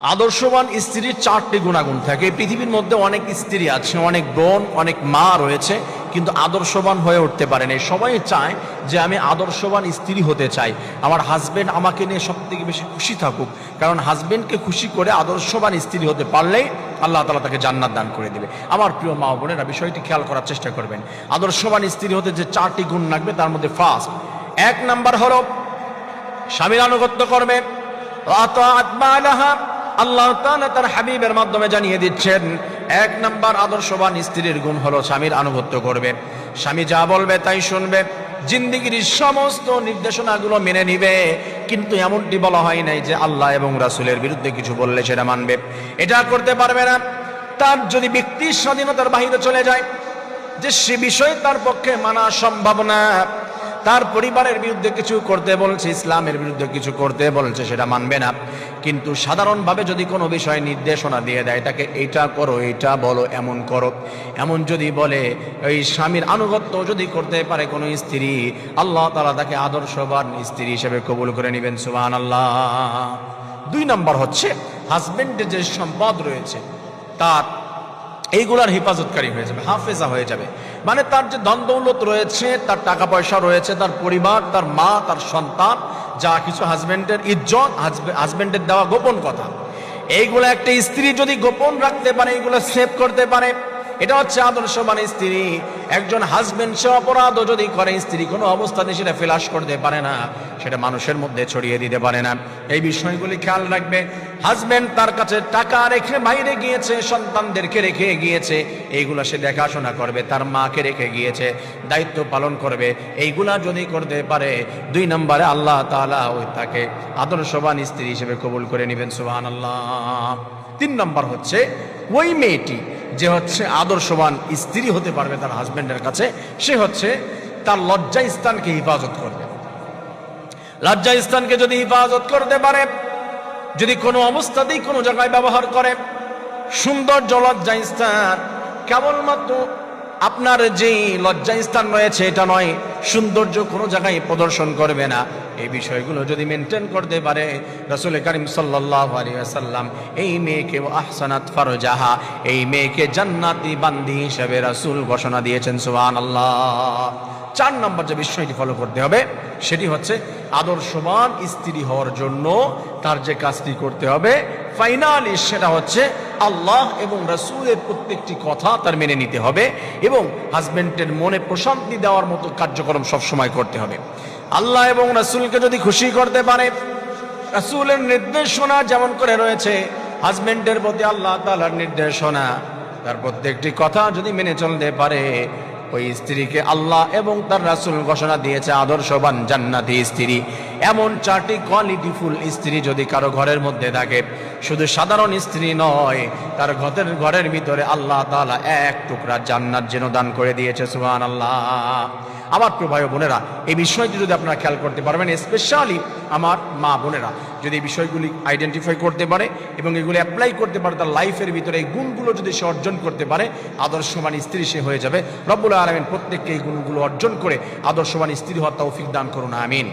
আদর্শবান স্ত্রীর চারটি গুণাগুণ থাকে। পৃথিবীর মধ্যে অনেক স্ত্রী আছে, অনেক বোন, অনেক মা রয়েছে, কিন্তু আদর্শবান হয়ে উঠতে পারে না। সবাই চায় যে আমি আদর্শবান স্ত্রী হতে চাই, আমার হাজবেন্ড আমাকে নিয়ে সব থেকে বেশি খুশি থাকুক। কারণ হাজবেন্ডকে খুশি করে আদর্শবান স্ত্রী হতে পারলেই আল্লাহ তাআলা তাকে জান্নাত দান করে দেবে। আমার প্রিয় মা বোনেরা, বিষয়টি খেয়াল করার চেষ্টা করবেন। আদর্শবান স্ত্রী হতে যে চারটি গুণ লাগবে তার মধ্যে ফার্স্ট, 1 নাম্বার হলো স্বামীর আনুগত্য করবে। আল্লাহ তাআলা তার হাবিবের মাধ্যমে জানিয়ে দিচ্ছেন 1 নাম্বার আদর্শবান স্ত্রীর গুণ হলো স্বামীর আনুগত্য করবে। স্বামী যা বলবে তাই শুনবে, জিন্দেগির সমস্ত নির্দেশনাগুলো মেনে নিবে। কিন্তু এমনটি বলা হয় নাই যে আল্লাহ এবং রাসূলের বিরুদ্ধে কিছু বললে সেটা মানবে, এটা করতে পারবে না। তার যদি ব্যক্তির স্বাধীনতার বাহিরে চলে যায়, যে সে বিষয়ে তার পক্ষে মানা সম্ভব না, তার পরিবারের বিরুদ্ধে কিছু করতে বলছে, ইসলামের বিরুদ্ধে কিছু করতে বলছে, সেটা মানবে না। কিন্তু সাধারণভাবে যদি কোনো বিষয় নির্দেশনা দিয়ে দেয়, তাকে এইটা করো, এইটা বলো, এমন করো, এমন যদি বলে, ওই স্বামীর আনুগত্য যদি করতে পারে কোনো স্ত্রী, আল্লাহ তাআলা তাকে আদর্শবান স্ত্রী হিসেবে কবুল করে নেবেন। সুবহানাল্লাহ। 2 নাম্বার হচ্ছে হাজবেন্ডের যে সম্পদ রয়েছে তার এইগুলার হেফাজতকারী হয়ে যাবে, হাফেজা হয়ে যাবে। মানে তার যে ধন দৌলত রয়েছে, তার টাকা পয়সা রয়েছে, তার পরিবার, তার মা, তার সন্তান, যা কিছু হাজবেন্ডের ইজ্জত, হাজবেন্ডের দেওয়া গোপন কথা, এইগুলো একটা স্ত্রী যদি গোপন রাখতে পারে, এইগুলো সেভ করতে পারে, এটা হচ্ছে আদর্শবান স্ত্রী। একজন হাজবেন্ড সে অপরাধও যদি করে, স্ত্রী কোনো অবস্থাতে সেটা ফ্ল্যাশ করতে পারে না, সেটা মানুষের মধ্যে ছড়িয়ে দিতে পারে না। এই বিষয়গুলি খেয়াল রাখবে। হাজবেন্ড তার কাছে টাকা রেখে বাইরে গিয়েছে, সন্তানদেরকে রেখে গিয়েছে, এইগুলা সে দেখাশোনা করবে, তার মাকে রেখে গিয়েছে, দায়িত্ব পালন করবে। এইগুলা যদি করতে পারে, 2 নম্বরে আল্লাহ তাআলা ওই তাকে আদর্শবান স্ত্রী হিসেবে কবুল করে নেবেন। সুবহানাল্লাহ। 3 নম্বর হচ্ছে ওই মেয়েটি যে হচ্ছে আদর্শবান স্ত্রী হতে পারবে তার হাজবেন্ডের কাছে, সে হচ্ছে তার লজ্জা স্থানকে হেফাজত করবে। লজ্জা স্থানকে যদি হেফাজত করতে পারে, যদি কোনো অবস্থাতেই কোনো জায়গায় ব্যবহার করে, সৌন্দর্য লজ্জা স্থান কেবলমাত্র আপনার যে লজ্জা স্থান রয়েছে এটা নয়, সৌন্দর্য কোনো জায়গায় প্রদর্শন করবে না, এই বিষয়গুলো যদি মেনটেন করতে পারে, রাসূল কারীম সাল্লাল্লাহু আলাইহি ওয়াসাল্লাম এই মেয়েকে আহসানাত ফারজাহা, এই মেয়েকে জান্নাতি বান্দি হিসেবে রাসূল ঘোষণা দিয়েছেন। সুবহানাল্লাহ। 4 নম্বর যে বিষয়টি ফলো করতে হবে সেটি হচ্ছে আদর্শবান স্ত্রী হওয়ার জন্য তার যে কাজটি করতে হবে ফাইনালি, সেটা হচ্ছে আল্লাহ এবং রাসূলের প্রত্যেকটি কথা তার মেনে নিতে হবে এবং হাজবেন্ডের মনে প্রশান্তি দেওয়ার মতো কার্যক্রম সবসময় করতে হবে। আল্লাহ এবং রাসূলকে যদি খুশি করতে পারে, রাসূলের নির্দেশনা যেমন করে রয়েছে, হাজবেন্ডের প্রতি আল্লাহ তাআলার নির্দেশনা, তার প্রত্যেকটি কথা যদি মেনে চলতে পারে, ওই স্ত্রীকে আল্লাহ এবং তার রাসূল ঘোষণা দিয়েছে আদর্শবান জান্নাতি স্ত্রী। এমন 4টি কোয়ালিটিফুল স্ত্রী যদি কারো ঘরের মধ্যে থাকে, শুধু সাধারণ স্ত্রী নয়, তার ঘরের ভিতরে আল্লাহ তাআলা 1 টুকরা জান্নাত যেন দান করে দিয়েছে। সুবহানাল্লাহ। আমার প্রিয় ভাই বোনেরা, এই বিষয়টি যদি আপনারা খেয়াল করতে পারবেন, স্পেশালি আমার মা বোনেরা যদি এই বিষয়গুলি আইডেন্টিফাই করতে পারে এবং এগুলি অ্যাপ্লাই করতে পারে তার লাইফের ভিতরে, এই গুণগুলো যদি সে অর্জন করতে পারে, আদর্শবান স্ত্রী সে হয়ে যাবে। রব্বুল আলামিন প্রত্যেককে এই গুণগুলো অর্জন করে আদর্শবান স্ত্রী হওয়ার তৌফিক দান করুন। আমিন।